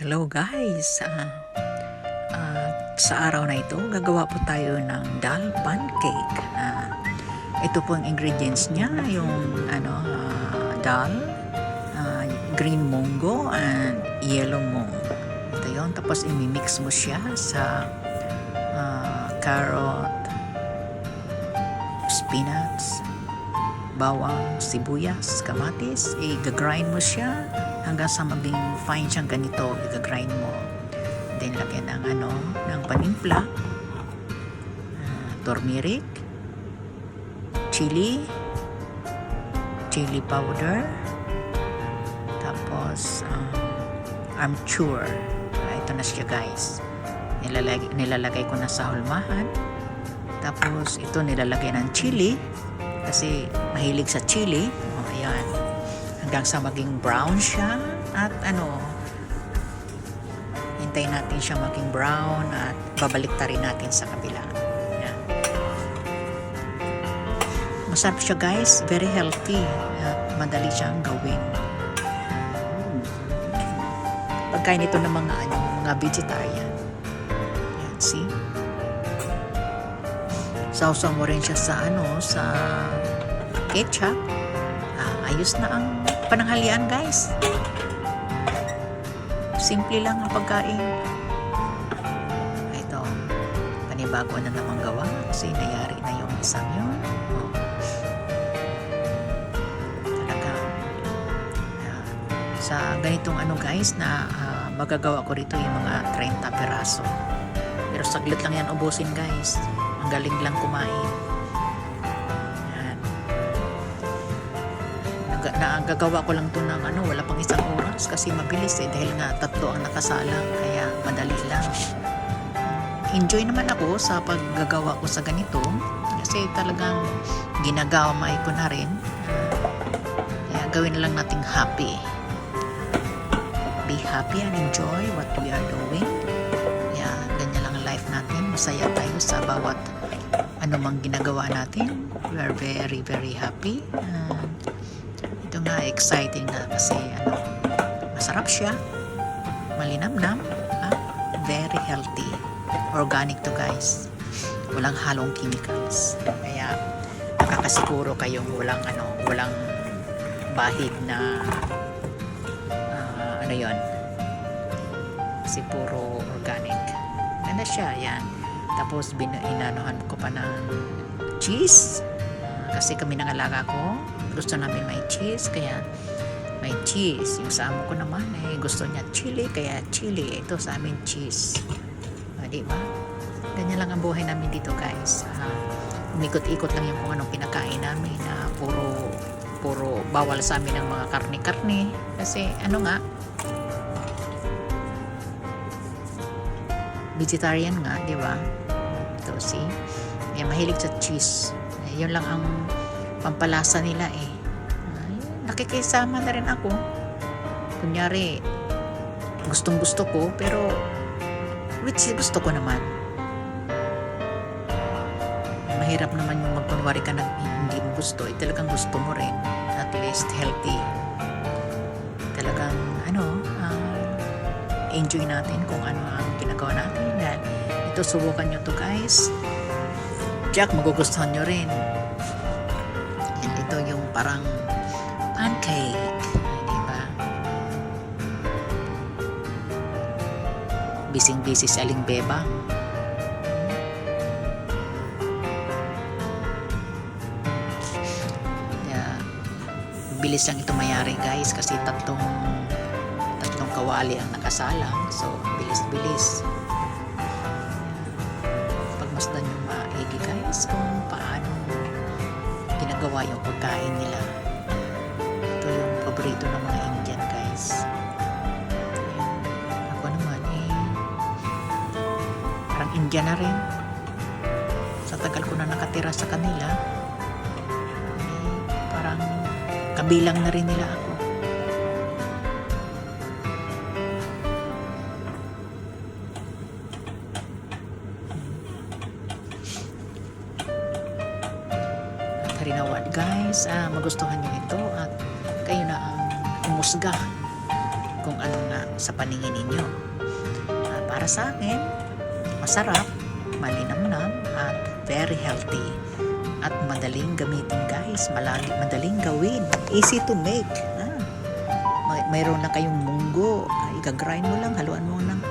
Hello guys! Sa araw na ito, gagawa po tayo ng dal pancake. Ito po ang ingredients niya, yung dal, green munggo, and yellow mung. Ito yun. Tapos imimix mo siya sa carrot, spinach, bawang, sibuyas, kamatis. I-grind mo siya hanggang sa maging fine siyang ganito. I-grind mo. Then lagyan ng panimpla, turmeric, chili powder, tapos amchur. Ito na siya guys. Nilalagay ko na sa hulmahan. Tapos ito nilalagay ng chili kasi mahilig sa chili. Ayan. Hanggang sa maging brown siya at hintayin natin siya maging brown at babalik ta rin natin sa kabila. Ayan. Masarap siya guys, very healthy at madali siyang gawin. Pagkain ito ng mga vegetarian. Ayan, see? Sausaw mo rin siya sa ketchup. Ayos na ang pananghalian guys. Simple lang ang pagkain. Ito, panibago na naman gawa kasi nayari na yung isang yun. Talaga. Sa ganitong guys na magagawa ko rito yung mga 30 peraso. Pero saglit lang yan ubusin guys. Ang galing lang kumain. Nagagawa ko lang to ng wala pang isang oras kasi mabilis dahil nga 3 ang nakasalang kaya madali lang. Enjoy naman ako sa paggagawa ko sa ganito kasi talagang ginagamay ko na rin. Kaya gawin na lang nating happy. Be happy and enjoy what we are doing. Kaya ganyan lang ang life natin. Masaya tayo sa bawat anumang ginagawa natin. We are very very happy. Ito nga, exciting na kasi masarap siya, malinamnam, very healthy, organic to guys, walang halong chemicals, kaya nakakasiguro kayong walang bahid na yon, kasi puro organic. Ganda siya, yan. Tapos inanuhan ko pa ng cheese. Kasi kami ng alaga ko, gusto namin may cheese, kaya may cheese. Yung sa amo ko naman, gusto niya chili, kaya chili. Ito sa amin cheese. Diba? Ganyan lang ang buhay namin dito guys. Umikot-ikot lang yung kung anong pinakain namin na puro bawal sa amin ng mga karne-karne. Kasi vegetarian nga, diba? Ito see? Kaya mahilig sa cheese. Yun lang ang pampalasa nila nakikisama na rin ako. Kunyari, gustong gusto ko, pero which gusto ko naman. Mahirap naman yung magkunwari ka na hindi mo gusto. Talagang gusto mo rin. At least healthy. Talagang enjoy natin kung ano ang ginagawa natin. Yan. Ito, subukan nyo to guys. Jack, magugustuhan nyo rin. And ito yung parang pancake. Diba? Bising-bisi si Aling Beba. Bilis lang ito mayari guys kasi tatlong kawali ang nakasalang. So, bilis-bilis. Pagmasdan yung maigi guys kung paano ginagawa yung pagkain nila. Ito yung paborito ng mga Indian guys. Ako naman parang Indian na rin. Sa tagal ko na nakatira sa kanila, parang kabilang na rin nila ako. Harinawad guys, magustuhan nyo ito at kayo na ang umusga kung ano nga sa paningin ninyo. Para sa akin, masarap, malinamnam, at very healthy. At madaling gamitin guys, madaling gawin, easy to make. Mayroon na kayong munggo, igagrind mo lang, haluan mo ng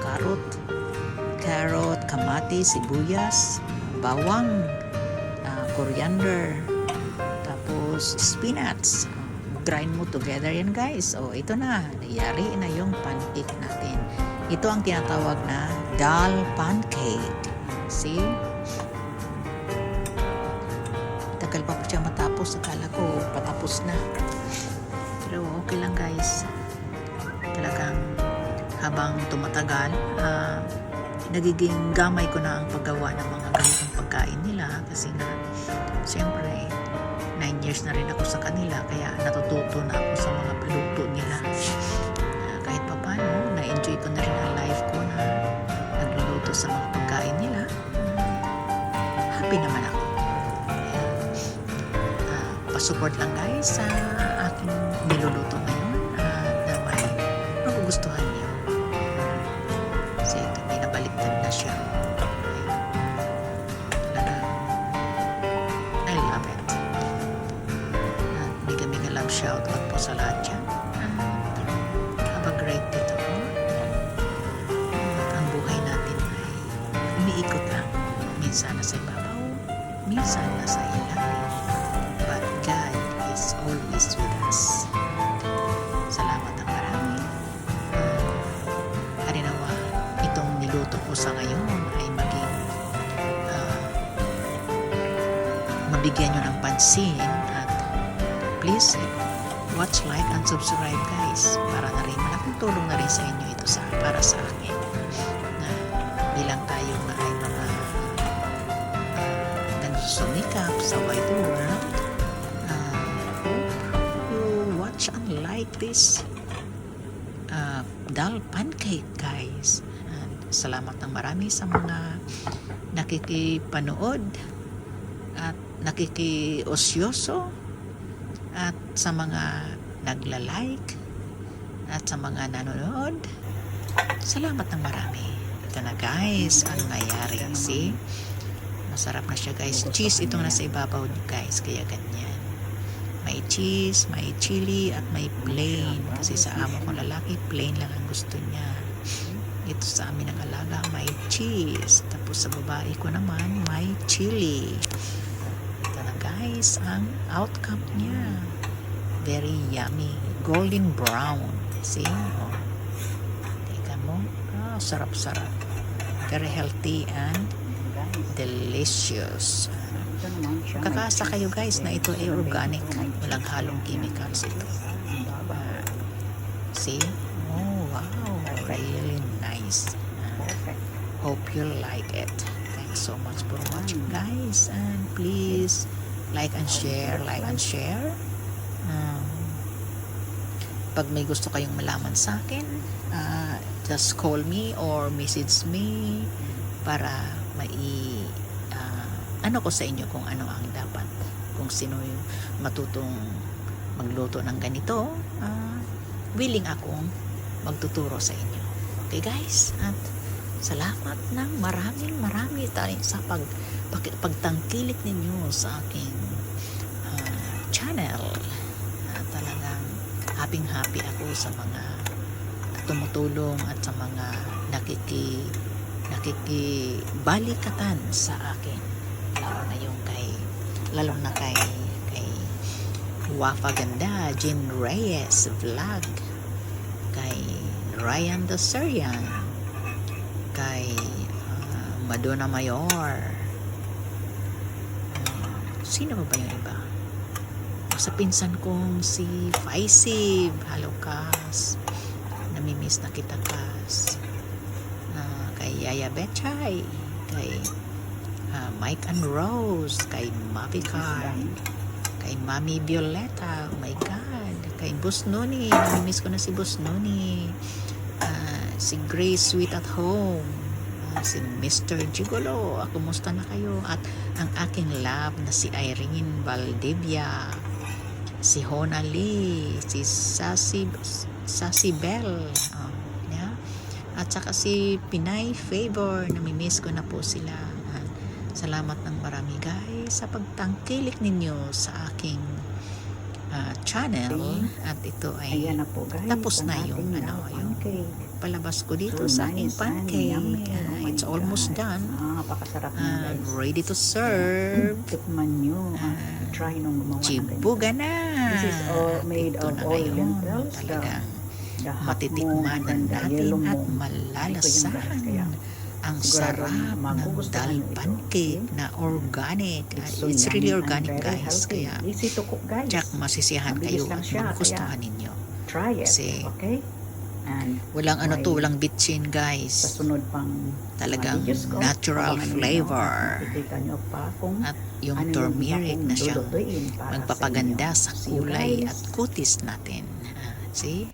carrot, kamatis, sibuyas, bawang, coriander, tapos spinach. Grind mo together yan guys. O ito na, nangyari na yung pancake natin. Ito ang tinatawag na dal pancake. See? Tagal pa po siya matapos. Akala ko patapos na. Pero okay lang guys. Talagang habang tumatagal, nagiging gamay ko na ang paggawa ng mga ganitong pagkain nila. Kasi nga, siyempre, 9 years na rin ako sa kanila. Kaya natututo na ako sa mga produkto nila. Kahit pa paano, na-enjoy ko na rin ang life ko na nagluluto sa mga pagkain nila. Happy naman ako. Pasupport lang guys sa aking niluluto ngayon na may magugustuhan niyo. Kasi kami nabaliktad na siya. I love it. Mega love shoutout po sa lahat dyan. Have a great day to all. Ang buhay natin ay umiikot lang. Minsan nasa ibabaw, minsan nasa ilalim. But God is always with us. Salamat ang marami. Harinawa, itong niluto ko sa ngayon ay maging mabigyan nyo ng pansin at please watch, like, and subscribe guys para na rin malaking tulong na rin sa inyo ito para sa akin na bilang tayo na ay mga nagsusumikap sa wide world. And like this dal pancake guys. And salamat ng marami sa mga nakikipanood at nakikiosyoso at sa mga nagla-like at sa mga nanonood. Salamat ng marami. Ito na guys ang nangyayari. See? Masarap na siya guys. Cheese itong nasa ibabaw nyo guys, kaya ganyan. May cheese, may chili, at may plain. Kasi sa amo kong lalaki, plain lang ang gusto niya. Ito sa amin ng alaga, may cheese. Tapos sa babae ko naman, may chili. Ito na guys, ang outcome niya. Very yummy. Golden brown. See? Oh. Teka mo. Sarap-sarap. Very healthy and delicious. Kakasa kayo guys na ito ay organic, walang halong chemicals ito. See? Oh wow, really nice. Hope you like it. Thanks so much for watching guys, and please like and share. Pag may gusto kayong malaman sa akin, just call me or message me para ano ko sa inyo kung ano ang dapat, kung sino yung matutong magluto ng ganito, willing akong magtuturo sa inyo. Okay guys, at salamat ng marami tayo sa pagtangkilik ninyo sa aking channel. Talagang happy ako sa mga tumutulong at sa mga nakikibalikatan sa akin. Lalo na kay Wafa Ganda, Jen Reyes Vlog, kay Ryan Dasarian, kay Madonna Mayor, sino ba yung iba? Sa pinsan kong si Faisib, hello Kas, namimiss na kita Kas, kay Yaya Betchay, kay Mike and Rose, kay Mavi Card, kay Mami Violeta, oh my God, kay Boss Noni, namimiss ko na si Boss Noni, si Grace Sweet at Home, si Mr. Gigolo, kumusta na kayo? At ang aking love na si Irene Valdivia, si Hona Lee, si Sassy Bell, At saka si Pinay Favor, namimiss ko na po sila. Salamat ng marami guys sa pagtangkilik ninyo sa aking channel. At ito ay Ayan na po guys, tapos na ang yung ating yung pancake. palabas ko dito So sa aking nice and pancake. yummy. Oh my It's almost God. done. Napakasarap na And guys. ready to serve. Tikman nyo. Try nung gumawa ng Chibuga na. This is all made Ito of na all ngayon, lentils. talagang The hot matitikman mung and the natin yellow at mung. malalasahan Kaya ang sigurado sarap ng magugustuhan dal nyo ito. pancake na organic. so It's really yummy and organic very guys. healthy. Kaya Easy to cook guys. Jack, masisiyahan Mabilis kayo lang at siya, magugustuhan kaya ninyo. Try it. Kasi Okay? And walang ano to, Why- walang bitchin sa guys. sunod pang Talagang videos ko, natural abangan ninyo flavor. at makikita nyo pa kung At yung ano turmeric yung na siyang lulutuin para magpapaganda inyo. sa See you kulay guys. at kutis natin. See?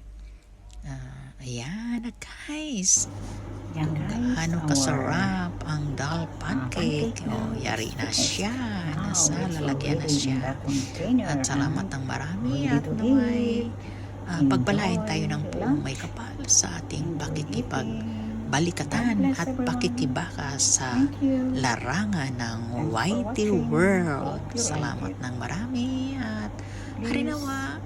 Ayan na guys. Yan Kung guys, gaano our kasarap ang dal pancake. pancake na. Yari na siya. Wow, Nasa it's lalagyan na already in siya. the container. At salamat ng marami Ready at to naway eat. pagpalain Enjoy tayo ng puong may kapal sa ating pakikipagbalikatan at pakikibaka sa larangan ng Whitey World. Salamat ng marami at harinawa.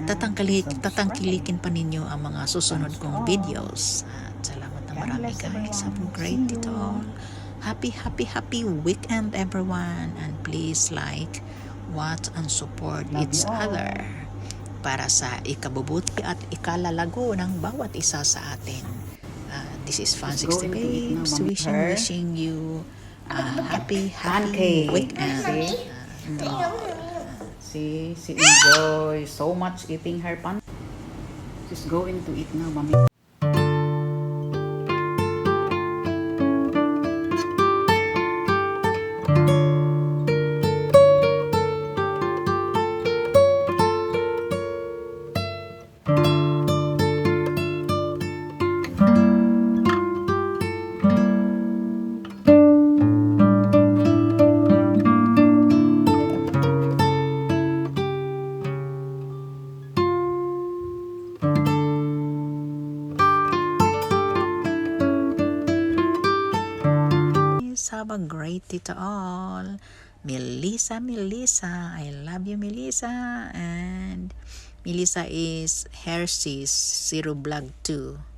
Tatangkilikin pa ninyo ang mga susunod kong videos. At salamat ng marami guys. Have a great it all. Happy weekend everyone. And please like, watch, and support each other para sa ikabubuti at ikalalago ng bawat isa sa atin. This is Fan60 Babes wishing you a happy weekend. She enjoy so much eating her pancake. She's going to eat now, mommy. Have a great day to all. Melissa, I love you, Melissa. And Melissa is Hershey's Zero Blog 2.